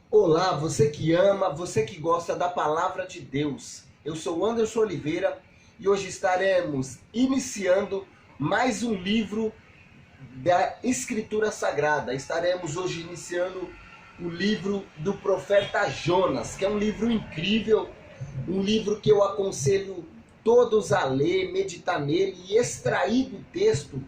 Olá, você que ama, você que gosta da palavra de Deus. Eu sou Anderson Oliveira e hoje estaremos iniciando mais um livro da Escritura Sagrada. Estaremos hoje iniciando o livro do profeta Jonas, que é um livro incrível, um livro que eu aconselho todos a ler, meditar nele e extrair do texto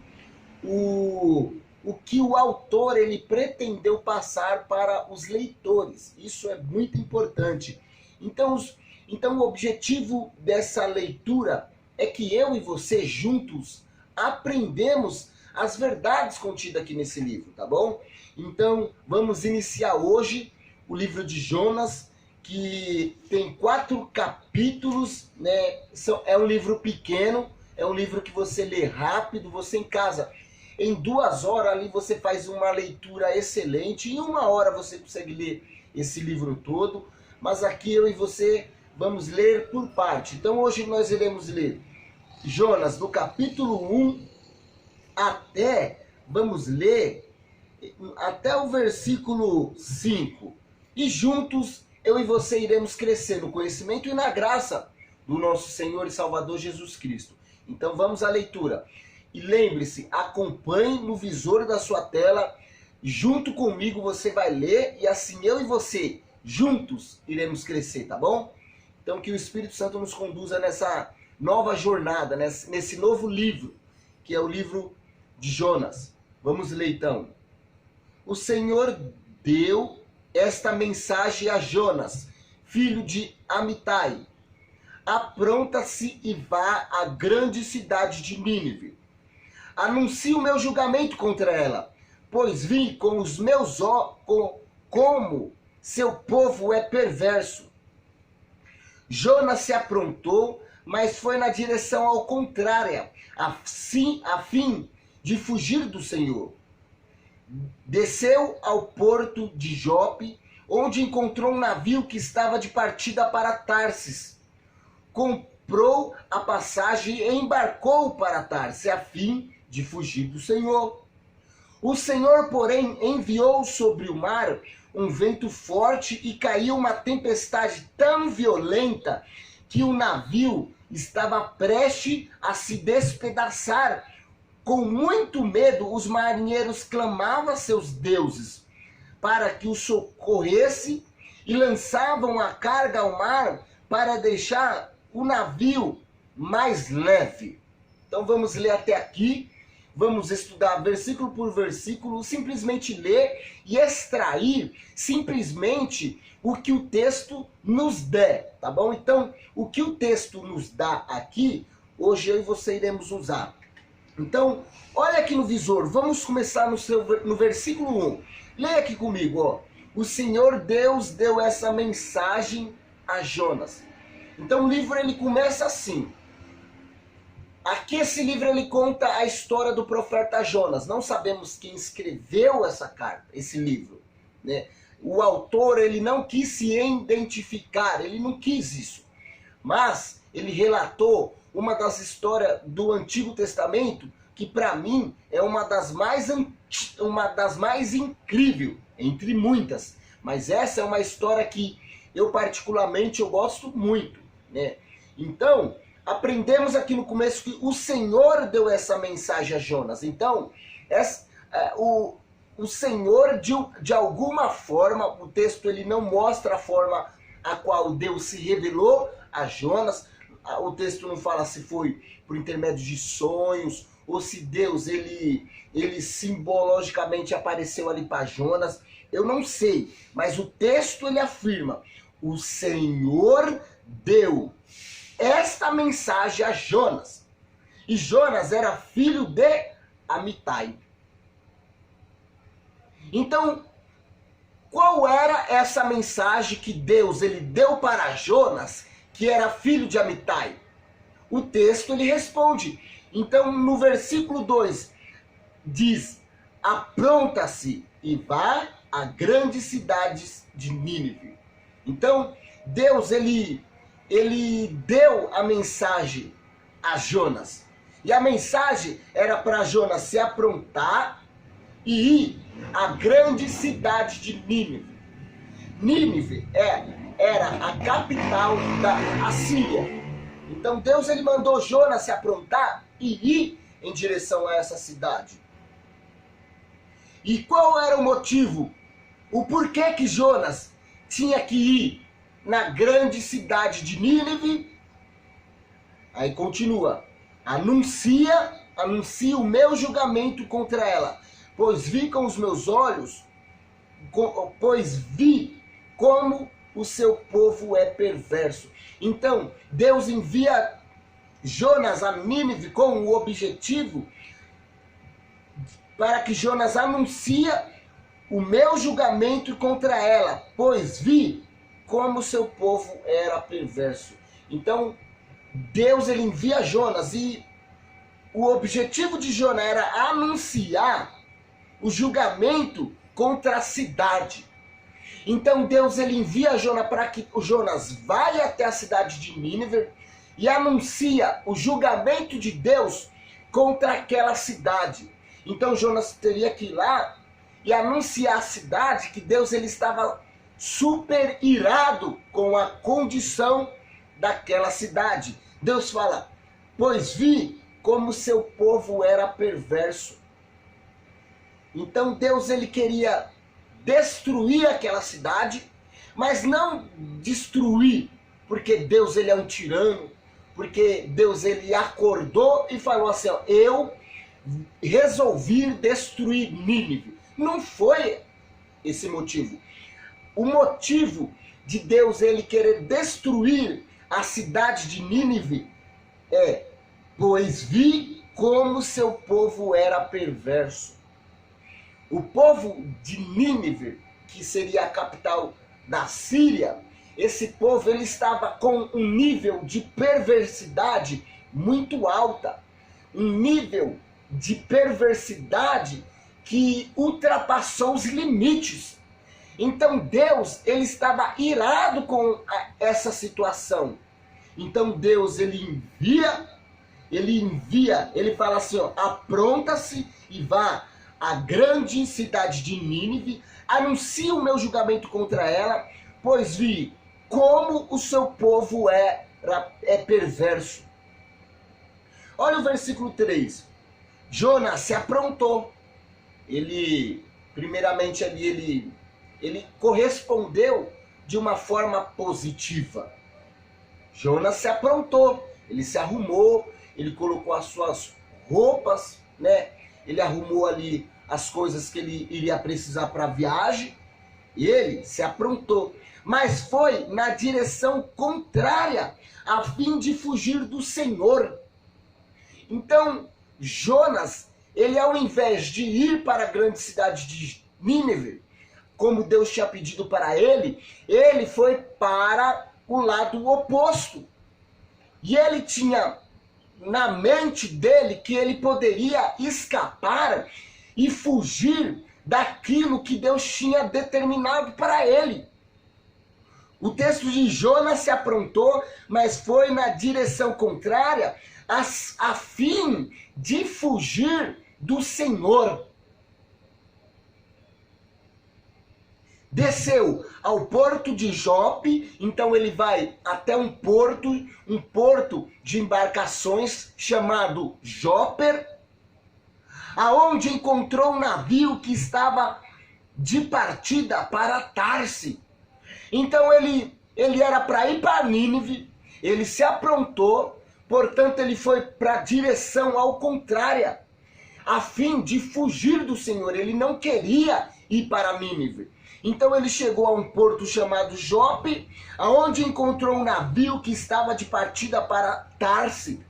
o que o autor ele pretendeu passar para os leitores. Isso é muito importante. Então o objetivo dessa leitura é que eu e você juntos aprendemos as verdades contidas aqui nesse livro, tá bom? Então vamos iniciar hoje o livro de Jonas, que tem 4 capítulos, né? É um livro pequeno, é um livro que você lê rápido, você em casa em 2 horas ali você faz uma leitura excelente. Em 1 hora você consegue ler esse livro todo. Mas aqui eu e você vamos ler por parte. Então hoje nós iremos ler Jonas do capítulo 1 vamos ler até o versículo 5. E juntos eu e você iremos crescer no conhecimento e na graça do nosso Senhor e Salvador Jesus Cristo. Então vamos à leitura. E lembre-se, acompanhe no visor da sua tela, junto comigo você vai ler e assim eu e você, juntos, iremos crescer, tá bom? Então que o Espírito Santo nos conduza nessa nova jornada, nesse novo livro, que é o livro de Jonas. Vamos ler então. O Senhor deu esta mensagem a Jonas, filho de Amitai. Apronta-se e vá à grande cidade de Nínive. Anuncie o meu julgamento contra ela, pois vi com os meus olhos como seu povo é perverso. Jonas se aprontou, mas foi na direção ao contrária, a fim de fugir do Senhor. Desceu ao porto de Jope, onde encontrou um navio que estava de partida para Tarsis. Comprou a passagem e embarcou para Tarsis, a fim de fugir do Senhor. O Senhor, porém, enviou sobre o mar um vento forte e caiu uma tempestade tão violenta que o navio estava prestes a se despedaçar. Com muito medo, os marinheiros clamavam a seus deuses para que os socorresse e lançavam a carga ao mar para deixar o navio mais leve. Então vamos ler até aqui. Vamos estudar versículo por versículo, simplesmente ler e extrair simplesmente o que o texto nos der, tá bom? Então, o que o texto nos dá aqui, hoje eu e você iremos usar. Então, olha aqui no visor, vamos começar no versículo 1. Leia aqui comigo, ó. O Senhor Deus deu essa mensagem a Jonas. Então o livro ele começa assim. Aqui esse livro ele conta a história do profeta Jonas. Não sabemos quem escreveu essa carta, esse livro, né? O autor ele não quis se identificar, ele não quis isso. Mas ele relatou uma das histórias do Antigo Testamento que para mim é uma das mais incríveis, entre muitas. Mas essa é uma história que eu particularmente eu gosto muito, né? Então aprendemos aqui no começo que o Senhor deu essa mensagem a Jonas. Então, o Senhor, de alguma forma, o texto ele não mostra a forma a qual Deus se revelou a Jonas. O texto não fala se foi por intermédio de sonhos, ou se Deus ele simbologicamente apareceu ali para Jonas. Eu não sei, mas o texto ele afirma, o Senhor deu esta mensagem a Jonas. E Jonas era filho de Amitai. Então, qual era essa mensagem que Deus ele deu para Jonas, que era filho de Amitai? O texto ele responde. Então, no versículo 2, diz, apronta-se e vá à grande cidade de Nínive. Então, Deus ele deu a mensagem a Jonas. E a mensagem era para Jonas se aprontar e ir à grande cidade de Nínive. Nínive era a capital da Assíria. Então Deus ele mandou Jonas se aprontar e ir em direção a essa cidade. E qual era o motivo? O porquê que Jonas tinha que ir na grande cidade de Nínive? Aí continua. Anuncia o meu julgamento contra ela, pois vi com os meus olhos, pois vi como o seu povo é perverso. Então, Deus envia Jonas a Nínive com o objetivo para que Jonas anuncie o meu julgamento contra ela, pois vi como o seu povo era perverso. Então, Deus ele envia Jonas e o objetivo de Jonas era anunciar o julgamento contra a cidade. Então Deus ele envia Jonas para que o Jonas vá até a cidade de Nínive e anuncia o julgamento de Deus contra aquela cidade. Então Jonas teria que ir lá e anunciar à cidade que Deus ele estava super irado com a condição daquela cidade. Deus fala, pois vi como seu povo era perverso. Então Deus ele queria destruir aquela cidade, mas não destruir porque Deus ele é um tirano, porque Deus ele acordou e falou assim, ó, eu resolvi destruir Nínive. Não foi esse motivo. O motivo de Deus ele querer destruir a cidade de Nínive é, pois vi como seu povo era perverso. O povo de Nínive, que seria a capital da Síria, esse povo ele estava com um nível de perversidade muito alta. Um nível de perversidade que ultrapassou os limites. Então Deus ele estava irado com essa situação. Então Deus ele fala assim, ó, apronta-se e vá à grande cidade de Nínive, anuncie o meu julgamento contra ela, pois vi como o seu povo é perverso. Olha o versículo 3. Jonas se aprontou. Primeiramente ele correspondeu de uma forma positiva. Jonas se aprontou, ele se arrumou, ele colocou as suas roupas, né? Ele arrumou ali as coisas que ele iria precisar para a viagem, e ele se aprontou. Mas foi na direção contrária, a fim de fugir do Senhor. Então, Jonas, ele ao invés de ir para a grande cidade de Nínive, como Deus tinha pedido para ele foi para o lado oposto. E ele tinha na mente dele que ele poderia escapar e fugir daquilo que Deus tinha determinado para ele. O texto de Jonas se aprontou, mas foi na direção contrária, a fim de fugir do Senhor. Desceu ao porto de Jope, então ele vai até um porto de embarcações chamado Jope, aonde encontrou um navio que estava de partida para Tarse. Então ele era para ir para Nínive, ele se aprontou, portanto ele foi para a direção ao contrária, a fim de fugir do Senhor. Ele não queria ir para Nínive. Então ele chegou a um porto chamado Jope, aonde encontrou um navio que estava de partida para Tarse.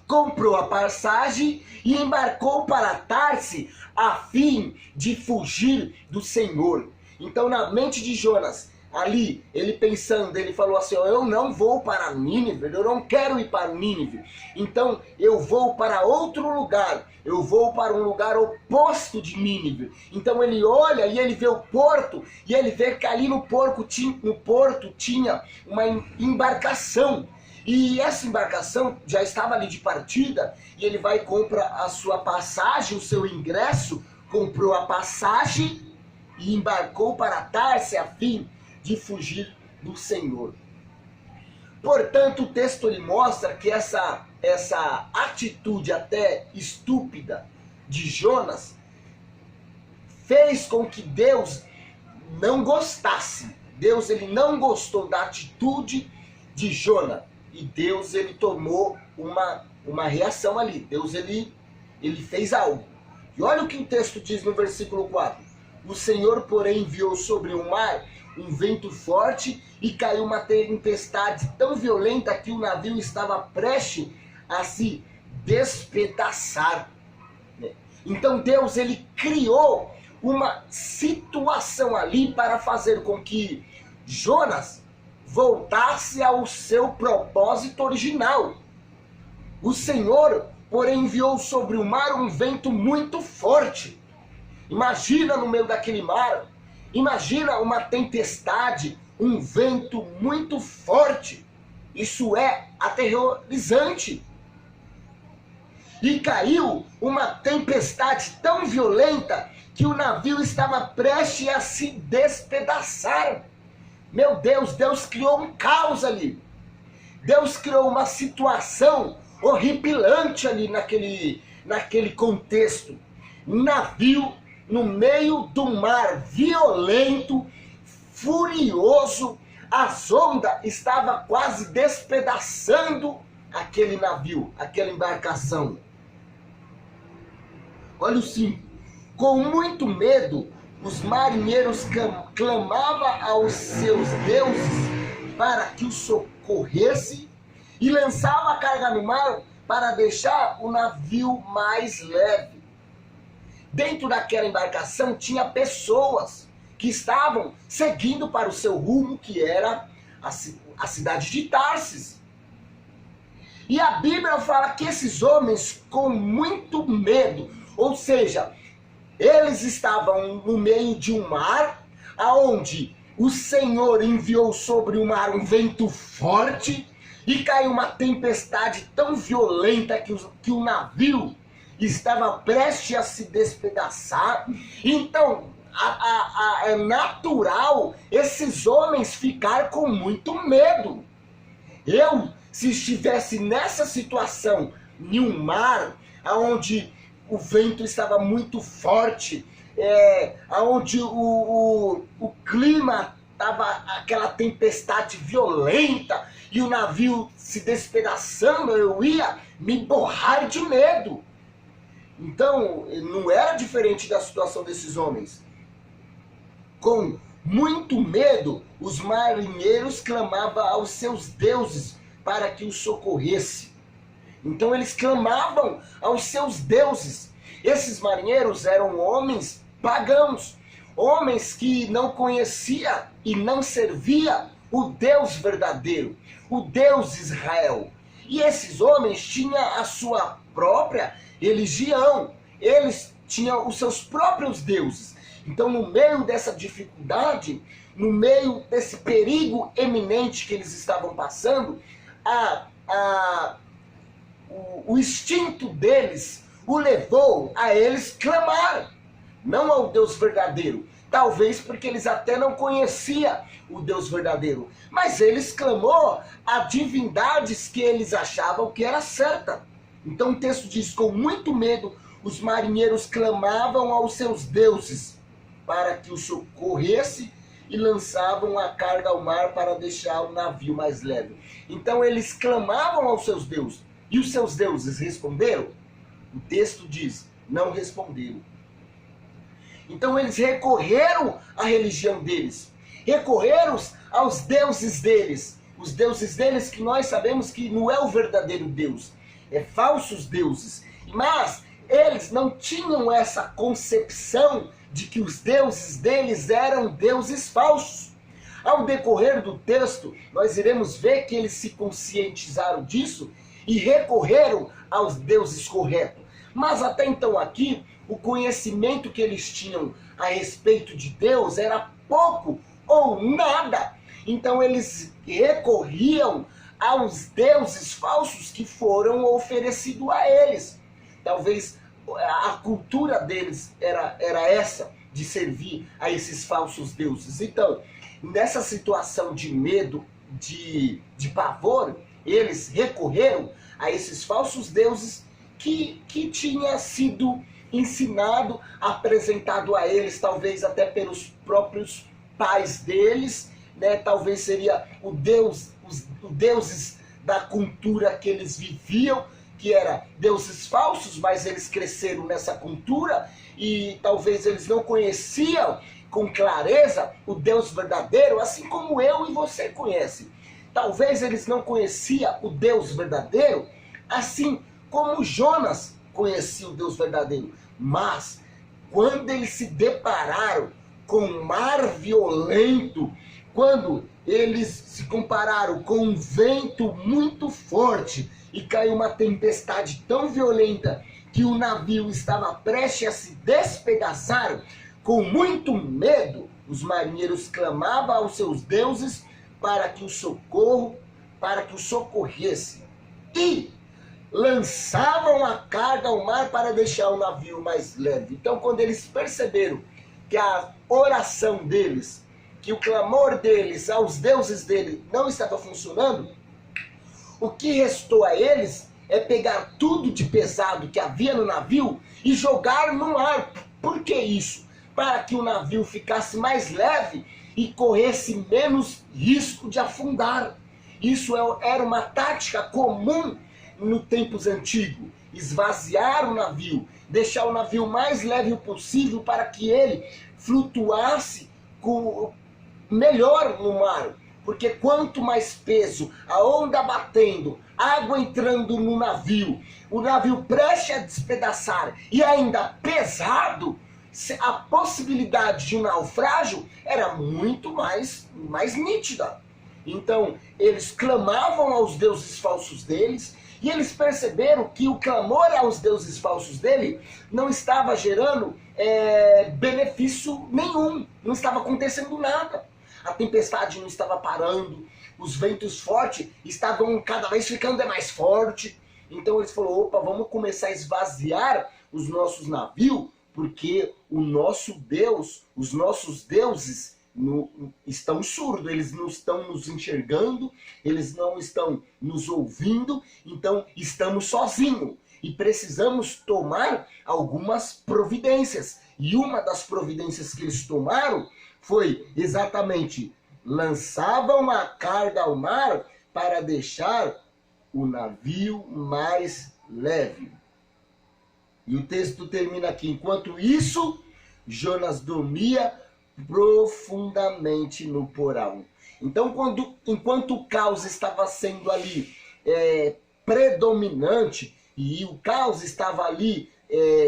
Comprou a passagem e embarcou para Tarse a fim de fugir do Senhor. Então na mente de Jonas, ali, ele pensando, ele falou assim, eu não vou para Nínive, eu não quero ir para Nínive, então eu vou para outro lugar, eu vou para um lugar oposto de Nínive. Então ele olha e ele vê o porto, e ele vê que ali no porto tinha uma embarcação, e essa embarcação já estava ali de partida, e ele vai e compra a sua passagem, o seu ingresso, comprou a passagem, e embarcou para Tarse a fim de fugir do Senhor. Portanto, o texto ele mostra que essa atitude até estúpida de Jonas fez com que Deus não gostasse. Deus ele não gostou da atitude de Jonas. E Deus ele tomou uma reação ali. Deus ele fez algo. E olha o que o texto diz no versículo 4. O Senhor, porém, enviou sobre o mar um vento forte e caiu uma tempestade tão violenta que o navio estava prestes a se despedaçar. Então Deus ele criou uma situação ali para fazer com que Jonas voltasse ao seu propósito original. O Senhor, porém, enviou sobre o mar um vento muito forte. Imagina no meio daquele mar, imagina uma tempestade, um vento muito forte. Isso é aterrorizante. E caiu uma tempestade tão violenta que o navio estava prestes a se despedaçar. Meu Deus, Deus criou um caos ali. Deus criou uma situação horripilante ali naquele contexto. Um navio no meio do mar, violento, furioso, as ondas estavam quase despedaçando aquele navio, aquela embarcação. Olha o 5. Com muito medo, os marinheiros clamavam aos seus deuses para que os socorresse e lançavam a carga no mar para deixar o navio mais leve. Dentro daquela embarcação tinha pessoas que estavam seguindo para o seu rumo, que era a cidade de Tarsis. E a Bíblia fala que esses homens, com muito medo, ou seja, eles estavam no meio de um mar, aonde o Senhor enviou sobre o mar um vento forte e caiu uma tempestade tão violenta que o navio estava prestes a se despedaçar. Então, é natural esses homens ficar com muito medo. Eu, se estivesse nessa situação, em um mar, onde o vento estava muito forte, onde o clima estava aquela tempestade violenta e o navio se despedaçando, eu ia me borrar de medo. Então, não era diferente da situação desses homens. Com muito medo, os marinheiros clamavam aos seus deuses para que os socorresse. Então eles clamavam aos seus deuses. Esses marinheiros eram homens pagãos, homens que não conheciam e não serviam o Deus verdadeiro, o Deus Israel. E esses homens tinham a sua própria religião, eles tinham os seus próprios deuses. Então, no meio dessa dificuldade, no meio desse perigo eminente que eles estavam passando, o instinto deles o levou a eles clamar, não ao Deus verdadeiro. Talvez porque eles até não conheciam o Deus verdadeiro, mas eles clamou a divindades que eles achavam que era certa. Então o texto diz, com muito medo, os marinheiros clamavam aos seus deuses para que os socorresse e lançavam a carga ao mar para deixar o navio mais leve. Então eles clamavam aos seus deuses. E os seus deuses responderam? O texto diz, não responderam. Então eles recorreram à religião deles. Recorreram aos deuses deles. Os deuses deles que nós sabemos que não é o verdadeiro Deus. É falsos deuses. Mas eles não tinham essa concepção de que os deuses deles eram deuses falsos. Ao decorrer do texto, nós iremos ver que eles se conscientizaram disso e recorreram aos deuses corretos. Mas até então aqui, o conhecimento que eles tinham a respeito de Deus era pouco ou nada. Então eles recorriam aos deuses falsos que foram oferecidos a eles. Talvez a cultura deles era essa, de servir a esses falsos deuses. Então, nessa situação de medo, de pavor, eles recorreram a esses falsos deuses que tinha sido ensinado, apresentado a eles, talvez até pelos próprios pais deles, né? Talvez seria os deuses da cultura que eles viviam, que eram deuses falsos, mas eles cresceram nessa cultura e talvez eles não conheciam com clareza o Deus verdadeiro, assim como eu e você conhecem. Talvez eles não conheciam o Deus verdadeiro, assim como Jonas conhecia o Deus verdadeiro. Mas, quando eles se depararam com um mar violento, quando eles se compararam com um vento muito forte e caiu uma tempestade tão violenta que o navio estava prestes a se despedaçar, com muito medo, os marinheiros clamavam aos seus deuses para que o socorresse. E lançavam a carga ao mar para deixar o navio mais leve. Então, quando eles perceberam que a oração deles, que o clamor deles aos deuses dele não estava funcionando, o que restou a eles é pegar tudo de pesado que havia no navio e jogar no mar. Por que isso? Para que o navio ficasse mais leve e corresse menos risco de afundar. Isso era uma tática comum no tempos antigos. Esvaziar o navio, deixar o navio mais leve possível para que ele flutuasse melhor no mar. Porque quanto mais peso, a onda batendo, água entrando no navio, o navio prestes a despedaçar e ainda pesado, a possibilidade de um naufrágio era muito mais nítida. Então, eles clamavam aos deuses falsos deles e eles perceberam que o clamor aos deuses falsos dele não estava gerando benefício nenhum, não estava acontecendo nada. A tempestade não estava parando, os ventos fortes estavam cada vez ficando mais fortes. Então eles falaram, opa, vamos começar a esvaziar os nossos navios, porque o nosso Deus, os nossos deuses estão surdos, eles não estão nos enxergando, eles não estão nos ouvindo, então estamos sozinhos e precisamos tomar algumas providências. E uma das providências que eles tomaram foi exatamente, lançavam a carga ao mar para deixar o navio mais leve. E o texto termina aqui, enquanto isso, Jonas dormia profundamente no porão. Então, enquanto o caos estava sendo ali predominante, e o caos estava ali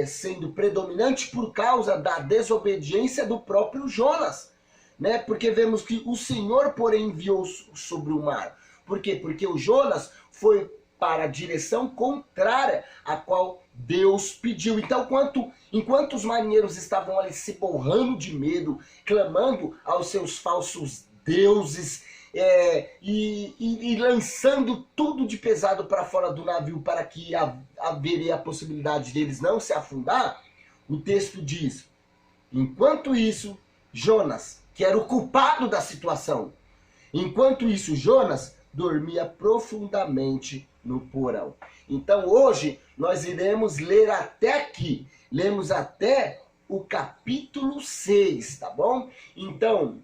sendo predominante por causa da desobediência do próprio Jonas, né? Porque vemos que o Senhor, porém, enviou sobre o mar. Por quê? Porque o Jonas foi para a direção contrária à qual Deus pediu. Então, enquanto os marinheiros estavam ali se borrando de medo, clamando aos seus falsos deuses, e lançando tudo de pesado para fora do navio para que haveria a possibilidade deles não se afundar, o texto diz, enquanto isso, Jonas, que era o culpado da situação, enquanto isso, Jonas dormia profundamente no porão. Então hoje nós iremos ler até aqui, lemos até o capítulo 6, tá bom? Então,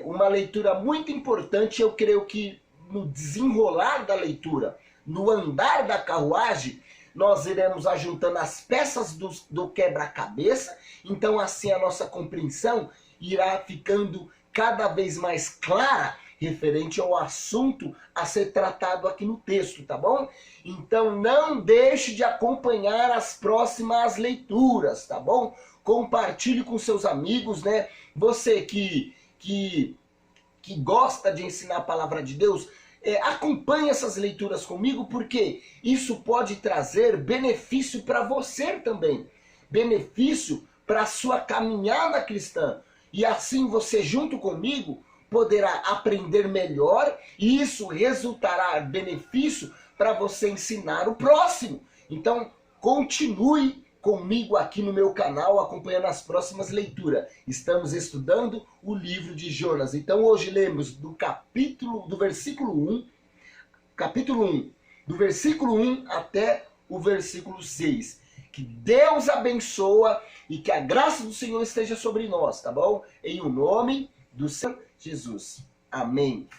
uma leitura muito importante, eu creio que no desenrolar da leitura, no andar da carruagem, nós iremos ajuntando as peças do quebra-cabeça, então assim a nossa compreensão irá ficando cada vez mais clara referente ao assunto a ser tratado aqui no texto, tá bom? Então não deixe de acompanhar as próximas leituras, tá bom? Compartilhe com seus amigos, né? Você que gosta de ensinar a palavra de Deus, acompanhe essas leituras comigo, porque isso pode trazer benefício para você também. Benefício para a sua caminhada cristã. E assim você, junto comigo, poderá aprender melhor e isso resultará benefício para você ensinar o próximo. Então, continue comigo aqui no meu canal, acompanhando as próximas leituras. Estamos estudando o livro de Jonas. Então hoje lemos do versículo 1, do versículo 1 até o versículo 6. Que Deus abençoa e que a graça do Senhor esteja sobre nós, tá bom? Em o nome do Senhor Jesus. Amém.